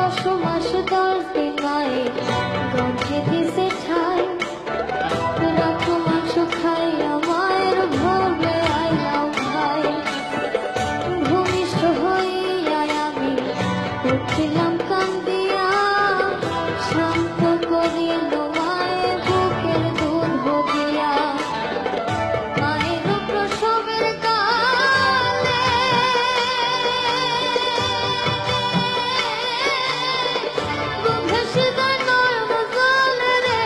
10 মাস 10 দিন মায়ে গর্ভে দিছে ঠাই, রাখো মাংস খাইয়া মায়ের ভোগে আইলাম ভাই। ভূমিষ্ঠ হইয়া আমি উঠিলাম কান্দিয়া, শান্ত করিল মায়ের বুকের দুধ ভোগিয়া। মায়ের প্রসবের কালে ভেসে যায় নয়ন জলে রে।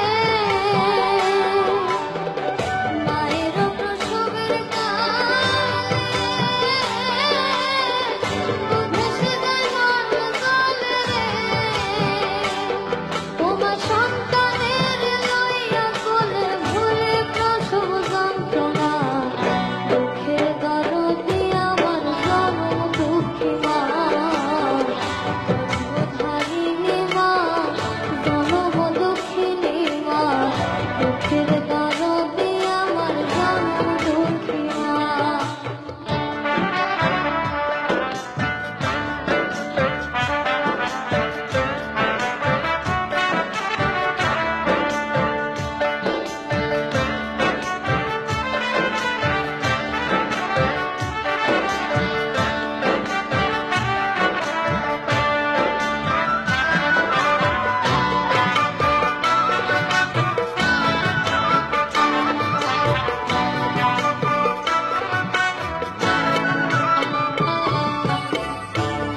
মায়ের প্রসবের কালে ভেসে যায় নয়ন জলে রে। ও মা সন্তানের লইয়া কোলে ভুলে প্রসব যন্ত্রণা, দুঃখের দরদি আমার জনম দুঃখী মা। গর্ভধারিণী মা, জনম দুঃখিনী মা, দুঃখের দরদি আমার জনম দুঃখী মা।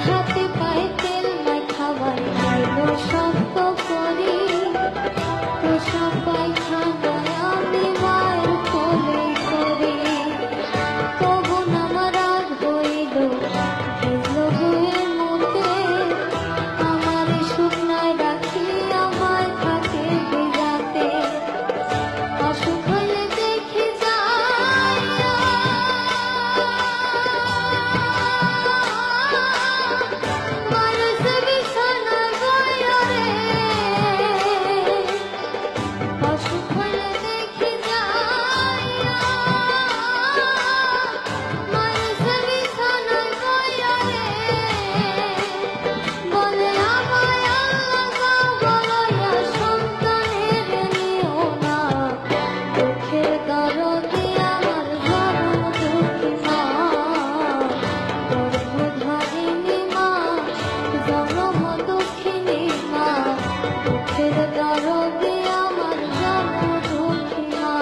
হাতে পায়ে তেল মাখাবাই আইলো শক্ত করি, প্রসব পায়খানায় আমি মায়ের কোলে করি। তবু আমার রাগ হইল ভিজল বইয়ের মধ্যে, আমার শুকনায় রাখি আমায় থাকে ভিজাতে। অসুখ হইলে দেখি যাইয়া মানুষে বিছানায় বইয়া রে। অসুখ হইলে দেখি যাইয়া মানুষে বিছানায় বইয়া রে। বলে আমায় আল্লাহ বলাইয়া সন্তানের নিও না, দুঃখের দরদি আমার জনম দুঃখী মা। গর্ভধারিণী মা, জনম দুঃখিনী মা, দুঃখের দরদি আমার জনম দুঃখী মা।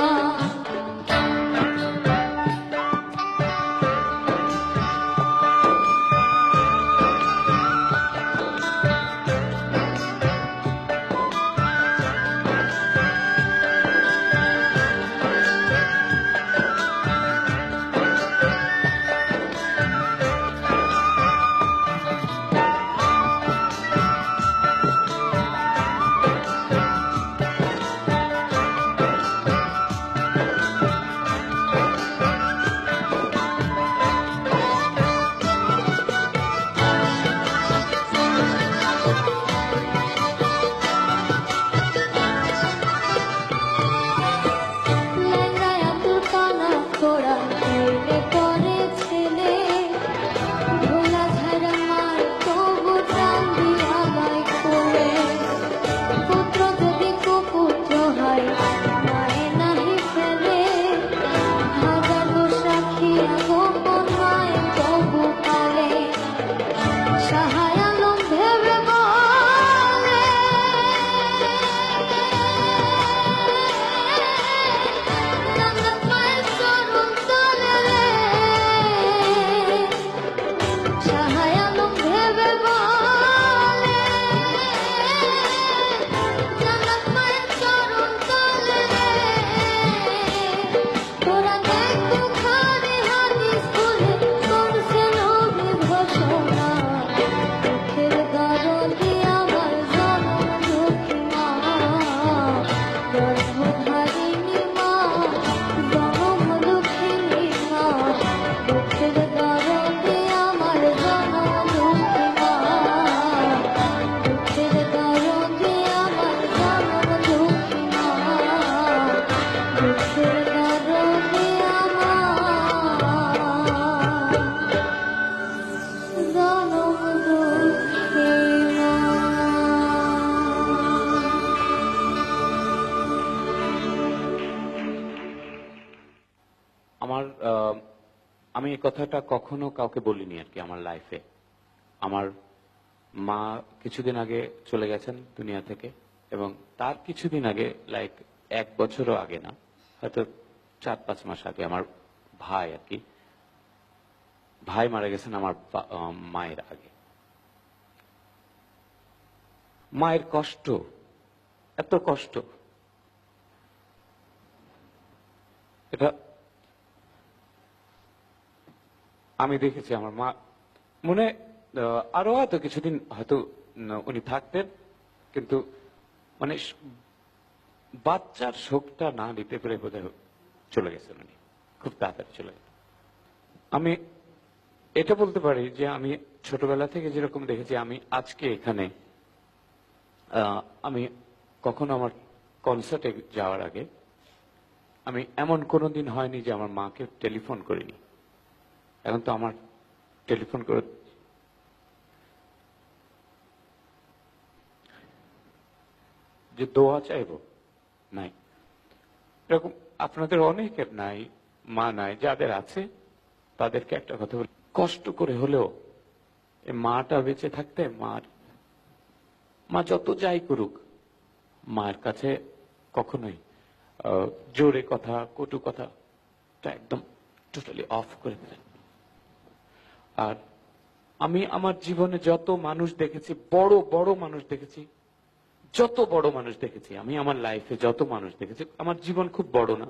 এই কথাটা কখনো কাউকে বলিনি আর কি আমার লাইফে। আমার মা কিছুদিন আগে চলে গেছেন দুনিয়া থেকে, এবং তার কিছুদিন আগে, লাইক 1 বছরও আগে না, হয়তো 4-5 মাস আগে আমার ভাই আর কি, ভাই মারা গেছেন আমার মায়ের আগে। মায়ের কষ্ট, এত কষ্ট, এটা আমি দেখেছি। আমার মা মনে আরো হয়তো কিছুদিন হয়তো উনি থাকতেন, কিন্তু মানে বাচ্চার শোকটা না নিতে পেরে বোধহয় চলে গেছেন উনি, খুব তাড়াতাড়ি চলে গেছেন। আমি এটা বলতে পারি যে আমি ছোটবেলা থেকে যেরকম দেখেছি, আমি আজকে এখানে আমি কখনো আমার কনসার্টে যাওয়ার আগে আমি এমন কোনোদিন হয়নি যে আমার মাকে টেলিফোন করিনি। এখন তো আমার টেলিফোন করে যে দোয়া চাইব নাই, এরকম আপনাদের অনেকের নাই, মা নাই। যাদের আছে তাদেরকে একটা কথা বলি, কষ্ট করে হলেও এই মাটা বেঁচে থাকতে, মা যত যাই করুক, মায়ের কাছে কখনোই জোরে কথা, কটু কথা একদম টোটালি অফ করে দিলেন। আর আমি আমার জীবনে যত মানুষ দেখেছি, বড় বড় মানুষ দেখেছি, যত বড় মানুষ দেখেছি, আমি আমার লাইফে যত মানুষ দেখেছি, আমার জীবন খুব বড় না,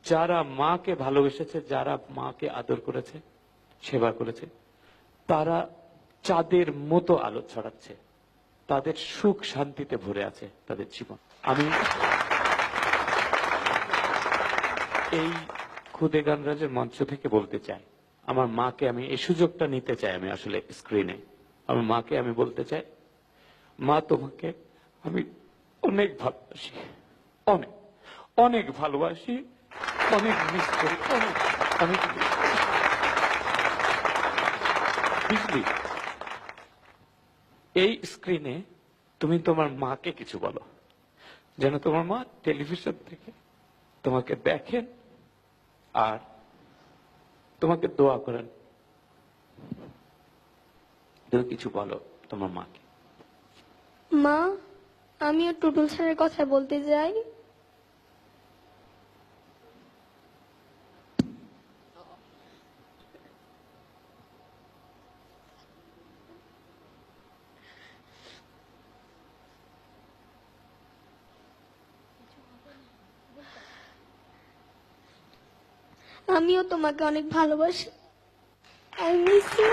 যারা মাকে ভালোবেসেছে, যারা মাকে আদর করেছে, সেবা করেছে, তারা চাঁদের মতো আলো ছড়াচ্ছে, তাদের সুখ শান্তিতে ভরে আছে তাদের জীবন। আমি এই খুদে গানরাজের মঞ্চ থেকে বলতে চাই, আমার মাকে আমি এই সুযোগটা নিতে চাই, আমি আসলে স্ক্রিনে আমার মাকে আমি বলতে চাই, মা তোমাকে আমি অনেক ভালোবাসি, অনেক অনেক ভালোবাসি, অনেক মিস করি, অনেক। আমি বুঝলি, এই স্ক্রিনে তুমি তোমার মাকে কিছু বলো, যেন তোমার মা টেলিভিশন থেকে তোমাকে দেখেন আর তোমাকে দোয়া করেন। তুমি কিছু বলো তোমার মাকে। মা, আমিও টুটুল স্যারের কথা বলতে যাই। আমিও তোমাকে অনেক ভালোবাসি। I miss you.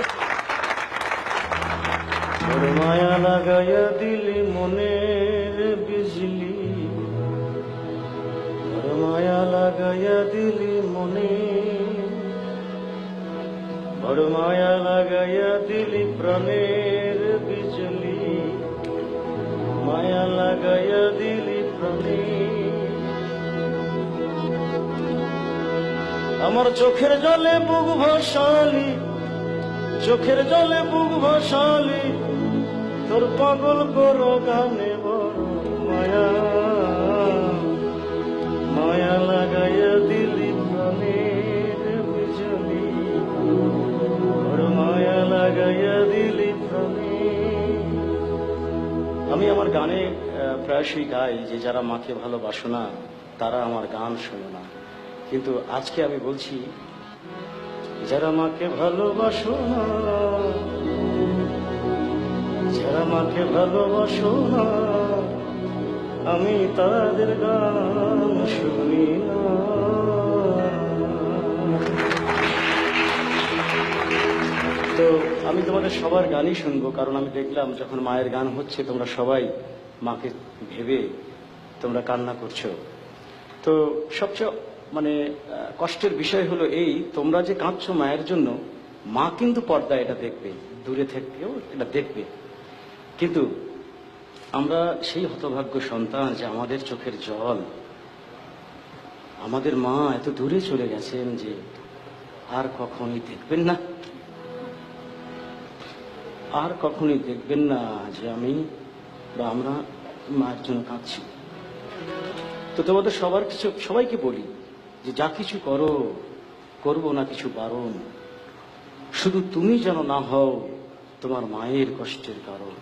তোর মায়া লাগাইয়া দিলি মনের বিজলি, তোর মায়া লাগাইয়া দিলি মনে, বড় মায়া লাগাইয়া দিলি প্রাণের বিজলি, মায়া লাগাইয়া দিলি প্রাণে। আমার চোখের জলে বুক ভাসালি, চোখের জলে বুক ভাসালি, তোর পাগল করো গানে বড় মায়া, মায়া লাগাইয়া দিলি প্রাণের বিজলি, বড় মায়া লাগাইয়া দিলি প্রাণে। আমি আমার গানে প্রায়শই গাই যে যারা মাকে ভালোবাসো না তারা আমার গান শোনো না, কিন্তু আজকে আমি বলছি যারা মাকে ভালোবাসো না, যারা মাকে ভালোবাসো না, আমি তাদের গান শুনি না। তো আমি তোমাদের সবার গানই শুনবো, কারণ আমি দেখলাম যখন মায়ের গান হচ্ছে তোমরা সবাই মাকে ভেবে তোমরা কান্না করছো। তো সবচেয়ে মানে কষ্টের বিষয় হলো এই, তোমরা যে কাঁদছো মায়ের জন্য, মা কিন্তু পর্দায় এটা দেখবে, দূরে থেকেও এটা দেখবে, কিন্তু আমরা সেই হতভাগ্য সন্তান যে আমাদের চোখের জল, আমাদের মা এত দূরে চলে গেছেন যে আর কখনই দেখবেন না, আর কখনই দেখবেন না যে আমি বা আমরা মায়ের জন্য কাঁদছি। তো তোমাদের সবাইকে বলি যে যা কিছু করো, করবো না কিছু বারণ, শুধু তুমি যেন না হও তোমার মায়ের কষ্টের কারণ।